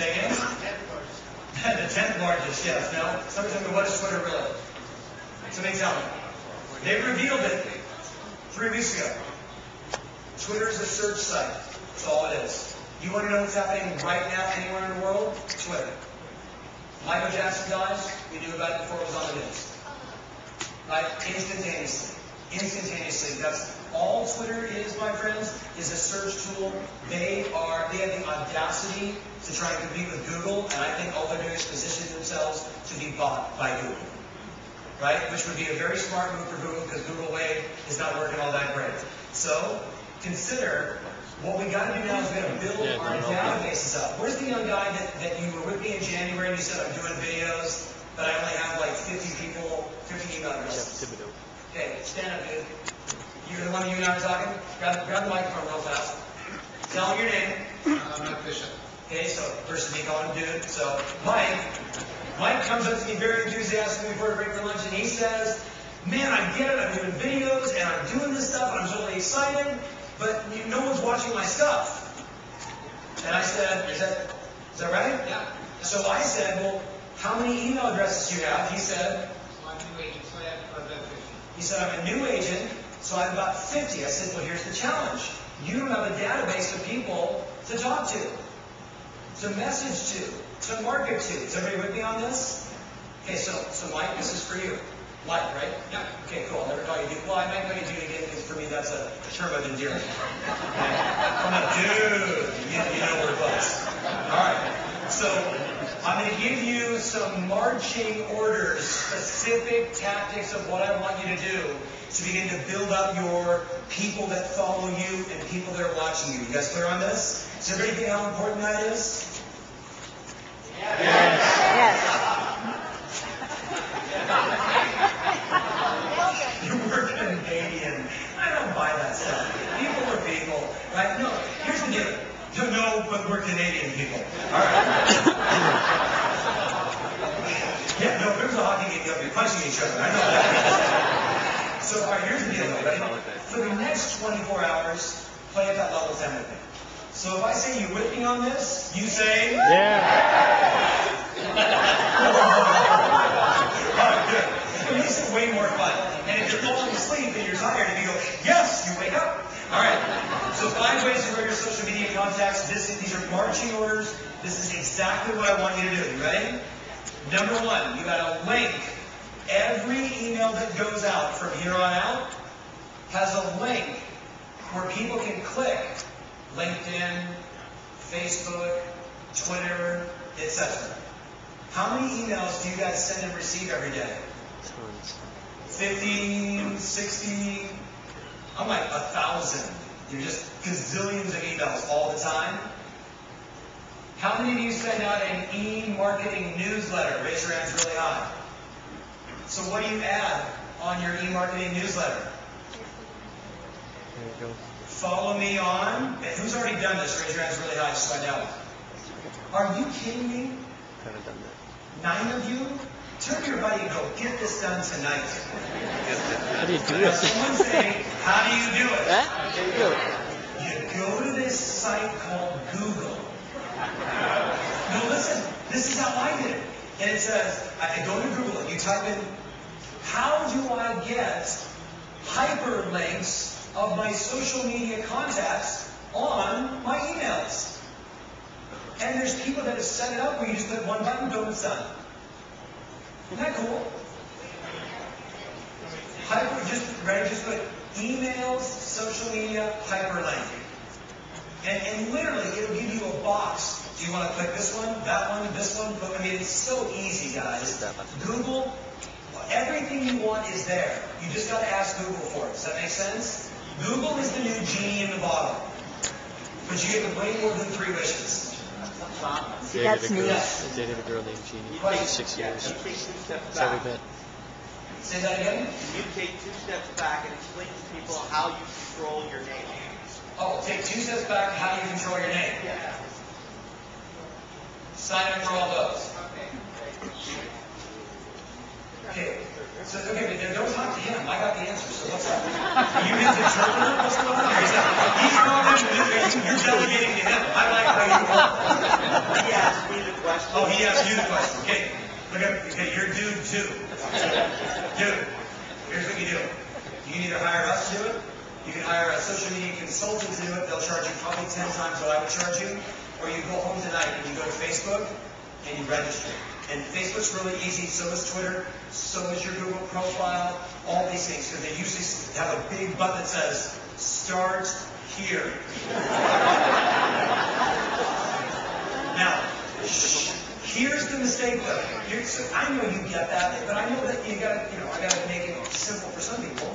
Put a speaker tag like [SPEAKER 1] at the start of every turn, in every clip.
[SPEAKER 1] Say again? The 10th largest, yes. No? Somebody tell me, what is Twitter really? Somebody tell me. They revealed it 3 weeks ago. Twitter is a search site. That's all it is. You want to know what's happening right now anywhere in the world? Twitter. Michael Jackson dies. We knew about it before it was on the news. Right? Instantaneously. Instantaneously. That's all Twitter is, my friends, is a search tool. They have the audacity to try and compete with Google, and I think all they're doing is position themselves to be bought by Google. Right? Which would be a very smart move for Google, because Google Wave is not working all that great. So, consider what we got to do now is we got to build our databases up. Where's the young guy that you were with me in January and you said, I'm doing videos, but I only have like 50 people, 50 email addresses? Okay, stand up, dude. You're the one you and I are talking? Grab the microphone real fast. Tell him your name.
[SPEAKER 2] Mike Bishop.
[SPEAKER 1] Okay, so first me calling him dude. So Mike comes up to me very enthusiastically before a break for lunch, and he says, man, I get it, I'm doing videos, and I'm doing this stuff, and I'm totally excited, but no one's watching my stuff. And I said, is that right?
[SPEAKER 2] Yeah.
[SPEAKER 1] So I said, well, how many email addresses do you have? He said,
[SPEAKER 2] I'm a new agent, so I have about 50.
[SPEAKER 1] He said, I'm a new agent, so I have about 50. I said, well, here's the challenge. You don't have a database of people to talk to message to market to. Is everybody with me on this? Okay, so Mike, this is for you. Mike, right? Yeah. Okay, cool. I'll never call you dude. Well, I might call you dude again, because for me that's a term of endearment. I'm a dude. You know we're close. All right. So I'm going to give you some marching orders, specific tactics of what I want you to do to begin to build up your people that follow you and people that are watching you. You guys clear on this? Does everybody think how important that is?
[SPEAKER 3] Yes.
[SPEAKER 1] You're working Canadian. I don't buy that stuff. People are people, right? No, here's the deal. You know, but we're Canadian people. All right. Yeah, no, if there was a hockey game, you'll be punching each other. I know that. So, all right, here's the deal, though, ready? For the next 24 hours, play at that level 10 with me. So if I say you with me on this, you say...
[SPEAKER 3] Yeah.
[SPEAKER 1] All right, good. It makes it way more fun. And if you're falling asleep and you're tired and you go, yes, you wake up. All right. So 5 ways to grow your social media contacts. These are marching orders. This is exactly what I want you to do. You ready? Number 1, you got to link. Every email that goes out from here on out has a link where people can click. LinkedIn, Facebook, Twitter, etc. How many emails do you guys send and receive every day?
[SPEAKER 3] Tons.
[SPEAKER 1] 50, 60, I'm like 1,000. You're just gazillions of emails all the time. How many of you send out an e-marketing newsletter? Raise your hands really high. So what do you add on your e-marketing newsletter?
[SPEAKER 3] There you go.
[SPEAKER 1] Follow me on. And who's already done this? Raise your hands really high just so I know. Are you kidding me?
[SPEAKER 3] Haven't done that.
[SPEAKER 1] 9 of you? Turn to your buddy and go, get this done tonight.
[SPEAKER 3] How do you do
[SPEAKER 1] Now,
[SPEAKER 3] it?
[SPEAKER 1] someone say, how do you do it?
[SPEAKER 3] Huh? There you go.
[SPEAKER 1] You go to this site called Google. No, listen, this is how I did it. And it says, I go to Google and you type in, how do I get hyperlinks of my social media contacts on my emails? And there's people that have set it up where you just put one button, boom, it's done. Isn't that cool? Just put emails, social media, hyperlink. And literally, it'll give you a box. Do you want to click this one, that one, this one? But I mean, it's so easy, guys. Google, everything you want is there. You just got to ask Google for it. Does that make sense? Google is the new genie in the bottle. But you get way more than 3 wishes.
[SPEAKER 3] That's
[SPEAKER 4] me.
[SPEAKER 3] I dated a girl named Jeannie for 6 years.
[SPEAKER 4] You take 2 steps
[SPEAKER 3] That's how we
[SPEAKER 4] back.
[SPEAKER 3] met.
[SPEAKER 1] Say that again?
[SPEAKER 4] You take 2 steps back and explain to people how you control your name.
[SPEAKER 1] Oh, take 2 steps back. How do you control your name?
[SPEAKER 4] Yeah.
[SPEAKER 1] Sign up for all those. Okay. So, okay, but then don't talk to him. I got the answer. So what's up? Are you his interpreter? What's going on? He's calling. You're delegating to him. I like how you roll.
[SPEAKER 4] He asked me the question.
[SPEAKER 1] Oh, he asked you the question. Okay, look at, okay, you're dude two. Dude, here's what you do. You can either hire us to do it, you can hire a social media consultant to do it, they'll charge you probably 10 times what I would charge you, or you go home tonight and you go to Facebook and you register. And Facebook's really easy, so is Twitter, so is your Google profile, all these things, because they usually have a big button that says, start here. Now, here's the mistake though. I know you get that, but I know that I gotta make it simple for some people.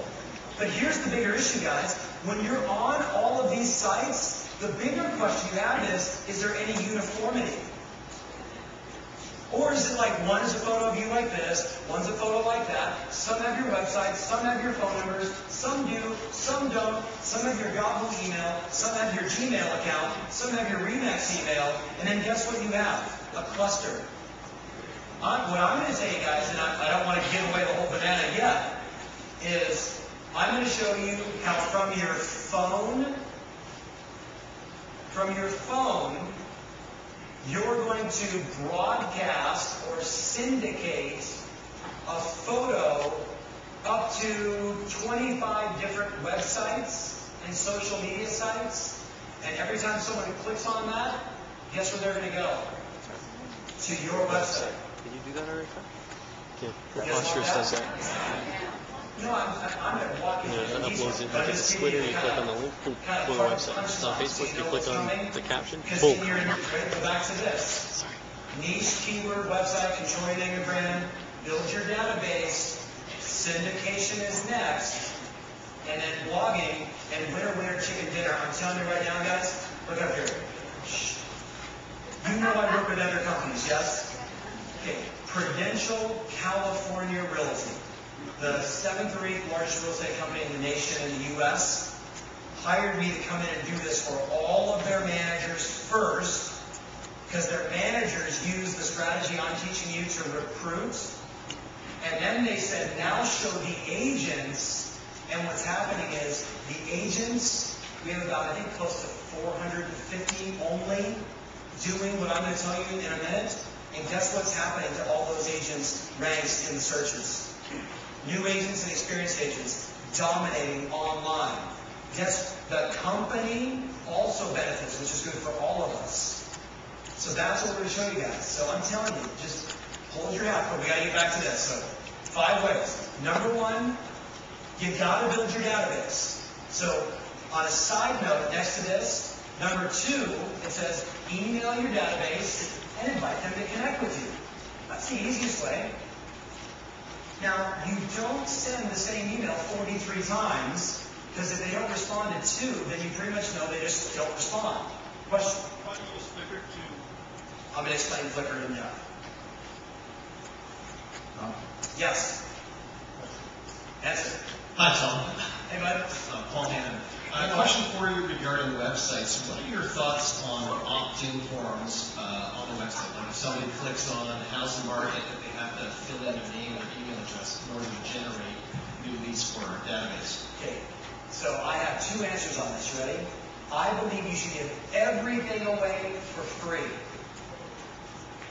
[SPEAKER 1] But here's the bigger issue, guys. When you're on all of these sites, the bigger question you have is there any uniformity? Or is it like one is a photo of you like this, one's a photo like that, some have your website, some have your phone numbers, some do, some don't, some have your Yahoo email, some have your Gmail account, some have your Remax email, and then guess what you have? A cluster. What I'm going to tell you guys, and I don't want to give away the whole banana yet, is I'm going to show you how from your phone, you're going to broadcast or syndicate a photo up to 25 different websites and social media sites. And every time someone clicks on that, guess where they're going to go? To your website.
[SPEAKER 3] Did you do that already? Okay,
[SPEAKER 1] Yes,
[SPEAKER 3] Preposterous
[SPEAKER 1] like
[SPEAKER 3] does
[SPEAKER 1] that?
[SPEAKER 3] that.
[SPEAKER 1] No, I'm walking
[SPEAKER 3] Yeah,
[SPEAKER 1] through
[SPEAKER 3] it
[SPEAKER 1] each
[SPEAKER 3] uploads
[SPEAKER 1] one,
[SPEAKER 3] it.
[SPEAKER 1] but
[SPEAKER 3] If
[SPEAKER 1] just
[SPEAKER 3] it's
[SPEAKER 1] give
[SPEAKER 3] Twitter,
[SPEAKER 1] you
[SPEAKER 3] you click on the link, boom,
[SPEAKER 1] kind of
[SPEAKER 3] go to the
[SPEAKER 1] front
[SPEAKER 3] website. If it's on
[SPEAKER 1] punchline,
[SPEAKER 3] Facebook,
[SPEAKER 1] so
[SPEAKER 3] you
[SPEAKER 1] know
[SPEAKER 3] click
[SPEAKER 1] what's
[SPEAKER 3] on
[SPEAKER 1] coming.
[SPEAKER 3] the caption,
[SPEAKER 1] Because
[SPEAKER 3] boom.
[SPEAKER 1] you're go back to this. Niche keyword website, control your name and brand, build your database, syndication is next, and then blogging, and winner chicken dinner. I'm telling you right now, guys, look up here. Shh. You know I work with other companies, yes? Okay, Prudential California Realty, the 7th or 8th largest real estate company in the nation in the U.S., hired me to come in and do this for all of their managers first, because their managers use the strategy I'm teaching you to recruit. And then they said, now show the agents. And what's happening is the agents, we have about, I think, close to 450 only doing what I'm going to tell you in a minute. And guess what's happening to all those agents' ranks in the searches? New agents and experienced agents dominating online. Guess the company also benefits, which is good for all of us. So that's what we're going to show you guys. So I'm telling you, just hold your hat, but we got to get back to this. So 5 ways. Number 1, you got to build your database. So on a side note next to this, number 2, it says email your database and invite them to connect with you. That's the easiest way. Now, you don't send the same email 43 times, because if they don't respond to 2, then you pretty much know they just don't respond. Question?
[SPEAKER 5] Why do you use Flickr to?
[SPEAKER 1] I'm going to explain Flickr in depth. Yes. Answer.
[SPEAKER 5] Hi, Tom.
[SPEAKER 1] Hey, bud.
[SPEAKER 5] Paul Hannon. A question for you regarding websites. What are your thoughts on opt-in forms on the website? Like if somebody clicks on housing market, that they have to fill in their name or email address in order to generate new leads for our database.
[SPEAKER 1] Okay. So I have 2 answers on this. You ready? I believe you should give everything away for free.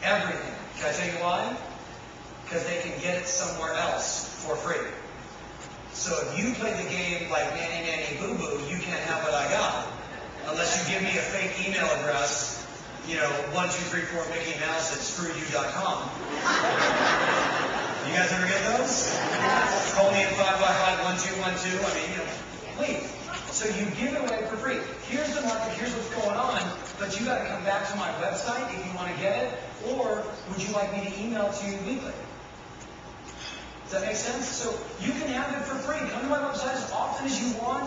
[SPEAKER 1] Everything. Can I tell you why? Because they can get it somewhere else for free. So if you play the game like nanny nanny boo boo, you can't have what I got. Unless you give me a fake email address, 1234 Mickey Mouse at screwyou.com. You guys ever get those? Call me at 555-1212. I mean, please. So you give it away for free. Here's the market, here's what's going on, but you got to come back to my website if you want to get it, or would you like me to email to you weekly? Does that make sense? So you can have it for free. Come to my website as often as you want.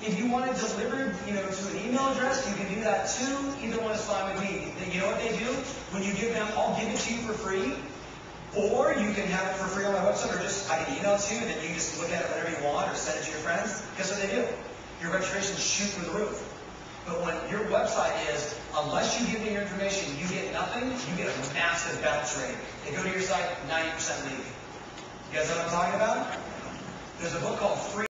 [SPEAKER 1] If you want it delivered, to an email address, you can do that too. Either one is fine with me. You know what they do? When you give them, I'll give it to you for free. Or you can have it for free on my website, or just I can email it to you, and then you just look at it whenever you want, or send it to your friends. Guess what they do? Your registrations shoot through the roof. But when your website is, unless you give me your information, you get nothing, you get a massive bounce rate. They go to your site, 90% leave. You guys know what I'm talking about? There's a book called Free